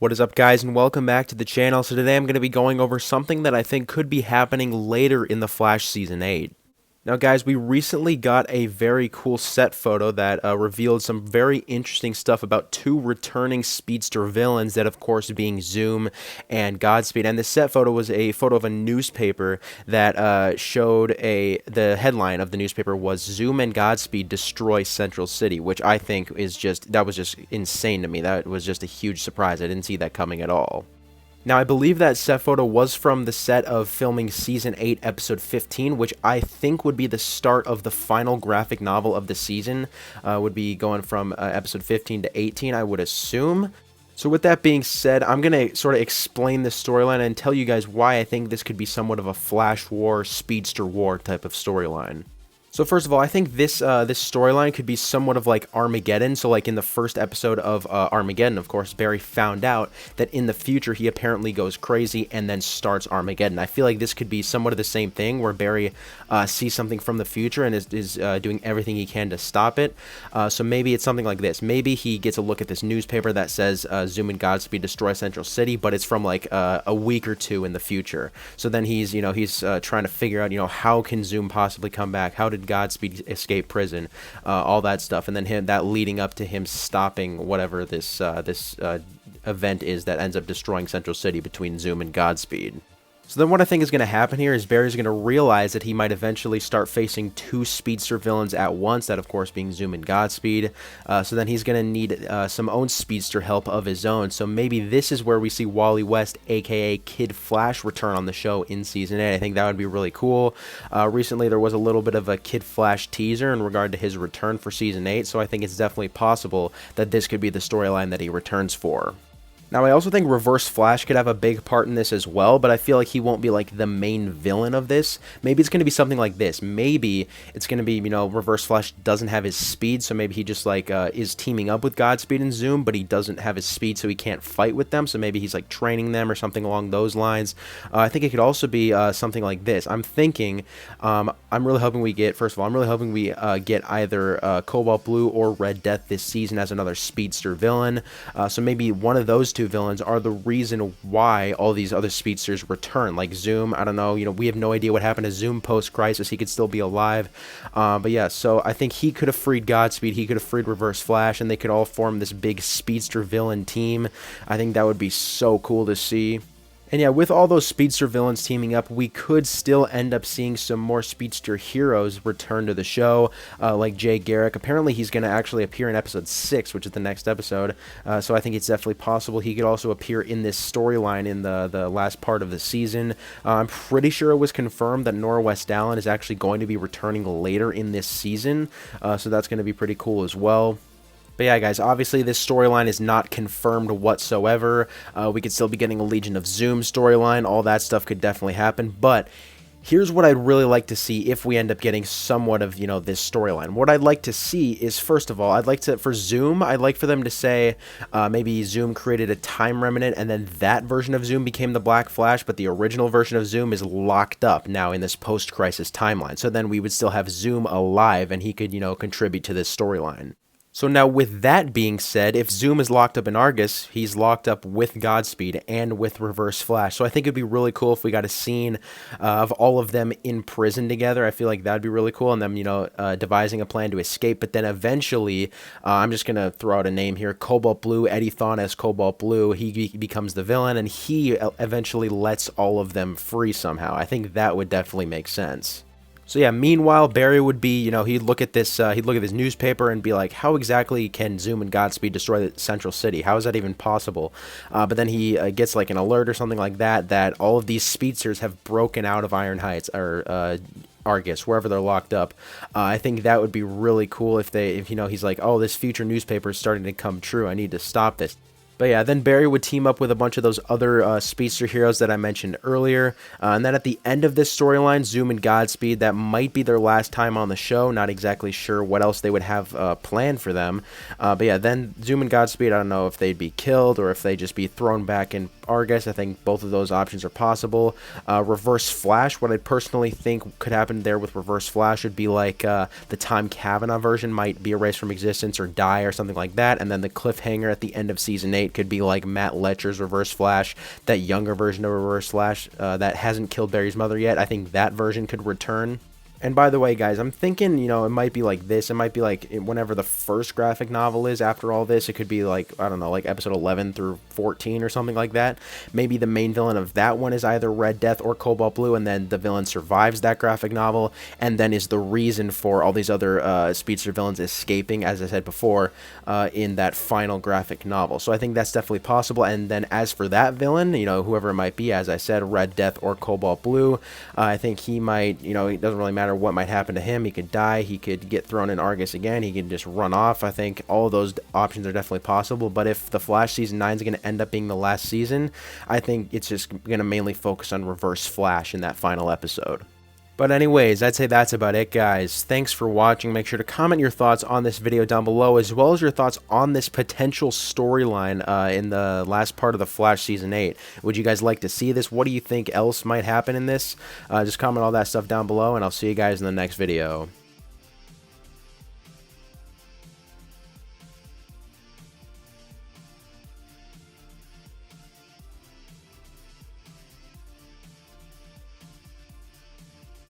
What is up, guys, and welcome back to the channel. So today I'm going to be going over something that I think could be happening later in The Flash Season 8. Now, guys, we recently got a very cool set photo that revealed some very interesting stuff about two returning Speedster villains, that of course being Zoom and Godspeed. And this set photo was a photo of a newspaper that showed the headline of the newspaper was "Zoom and Godspeed destroy Central City," which I think is that was just insane to me. That was just a huge surprise. I didn't see that coming at all. Now, I believe that set photo was from the set of filming Season 8, Episode 15, which I think would be the start of the final graphic novel of the season. Would be going from Episode 15 to 18, I would assume. So with that being said, I'm going to sort of explain the storyline and tell you guys why I think this could be somewhat of a Flash War, Speedster War type of storyline. So first of all, I think this storyline could be somewhat of like Armageddon. So like in the first episode of Armageddon, of course, Barry found out that in the future he apparently goes crazy and then starts Armageddon. I feel like this could be somewhat of the same thing, where Barry sees something from the future and is doing everything he can to stop it. So maybe it's something like this. Maybe he gets a look at this newspaper that says Zoom and Godspeed destroy Central City, but it's from like a week or two in the future. So then he's trying to figure out, how can Zoom possibly come back? How did Godspeed escape prison, all that stuff, and then that leading up to him stopping whatever this event is that ends up destroying Central City between Zoom and Godspeed. So then what I think is going to happen here is Barry's going to realize that he might eventually start facing two Speedster villains at once, that of course being Zoom and Godspeed. So then he's going to need some own Speedster help of his own. So maybe this is where we see Wally West, aka Kid Flash, return on the show in Season 8. I think that would be really cool. Recently there was a little bit of a Kid Flash teaser in regard to his return for Season 8, so I think it's definitely possible that this could be the storyline that he returns for. Now, I also think Reverse Flash could have a big part in this as well, but I feel like he won't be like the main villain of this. Maybe it's going to be something like this. Maybe it's going to be, Reverse Flash doesn't have his speed, so maybe he just like is teaming up with Godspeed and Zoom, but he doesn't have his speed, so he can't fight with them. So maybe he's like training them or something along those lines. I think it could also be something like this. I'm thinking, I'm really hoping we get, first of all, I'm really hoping we get either Cobalt Blue or Red Death this season as another Speedster villain. So maybe one of those two villains are the reason why all these other Speedsters return, like Zoom. I don't know, we have no idea what happened to Zoom post-Crisis. He could still be alive, but yeah, so I think he could have freed Godspeed, he could have freed Reverse Flash, and they could all form this big Speedster villain team. I think that would be so cool to see. And yeah, with all those Speedster villains teaming up, we could still end up seeing some more Speedster heroes return to the show, like Jay Garrick. Apparently, he's going to actually appear in Episode 6, which is the next episode, so I think it's definitely possible he could also appear in this storyline in the last part of the season. I'm pretty sure it was confirmed that Nora West Allen is actually going to be returning later in this season, so that's going to be pretty cool as well. But yeah, guys, obviously this storyline is not confirmed whatsoever. We could still be getting a Legion of Zoom storyline. All that stuff could definitely happen. But here's what I'd really like to see if we end up getting somewhat of, this storyline. What I'd like to see is, first of all, I'd like to, for Zoom, I'd like for them to say maybe Zoom created a time remnant and then that version of Zoom became the Black Flash, but the original version of Zoom is locked up now in this post-crisis timeline. So then we would still have Zoom alive and he could, contribute to this storyline. So now, with that being said, if Zoom is locked up in Argus, he's locked up with Godspeed and with Reverse Flash. So I think it'd be really cool if we got a scene of all of them in prison together. I feel like that'd be really cool, and them, devising a plan to escape. But then eventually, I'm just gonna throw out a name here: Cobalt Blue, Eddie Thawne as Cobalt Blue. He becomes the villain, and he eventually lets all of them free somehow. I think that would definitely make sense. So yeah, meanwhile, Barry would be, he'd look at this newspaper and be like, how exactly can Zoom and Godspeed destroy the Central City? How is that even possible? But then he gets like an alert or something like that all of these Speedsters have broken out of Iron Heights, or Argus, wherever they're locked up. I think that would be really cool if he's like, oh, this future newspaper is starting to come true. I need to stop this. But yeah, then Barry would team up with a bunch of those other Speedster heroes that I mentioned earlier. And then at the end of this storyline, Zoom and Godspeed, that might be their last time on the show. Not exactly sure what else they would have planned for them. But yeah, then Zoom and Godspeed, I don't know if they'd be killed or if they'd just be thrown back in Argus. I think both of those options are possible. Reverse Flash, what I personally think could happen there with Reverse Flash would be like the Tom Cavanaugh version might be erased from existence or die or something like that. And then the cliffhanger at the end of Season 8 it could be like Matt Letcher's Reverse Flash, that younger version of Reverse Flash that hasn't killed Barry's mother yet. I think that version could return. And by the way, guys, I'm thinking, you know, it might be like this. It might be like whenever the first graphic novel is after all this. It could be like, I don't know, like episode 11 through 14 or something like that. Maybe the main villain of that one is either Red Death or Cobalt Blue, and then the villain survives that graphic novel, and then is the reason for all these other Speedster villains escaping, as I said before, in that final graphic novel. So I think that's definitely possible. And then as for that villain, you know, whoever it might be, as I said, Red Death or Cobalt Blue, I think he might, you know, it doesn't really matter what might happen to him. He could die, he could get thrown in Argus again, he could just run off. I think all of those options are definitely possible. But if the Flash season 9 is going to end up being the last season, I think it's just going to mainly focus on Reverse Flash in that final episode. But anyways, I'd say that's about it, guys. Thanks for watching. Make sure to comment your thoughts on this video down below, as well as your thoughts on this potential storyline in the last part of the Flash Season 8. Would you guys like to see this? What do you think else might happen in this? Just comment all that stuff down below, and I'll see you guys in the next video.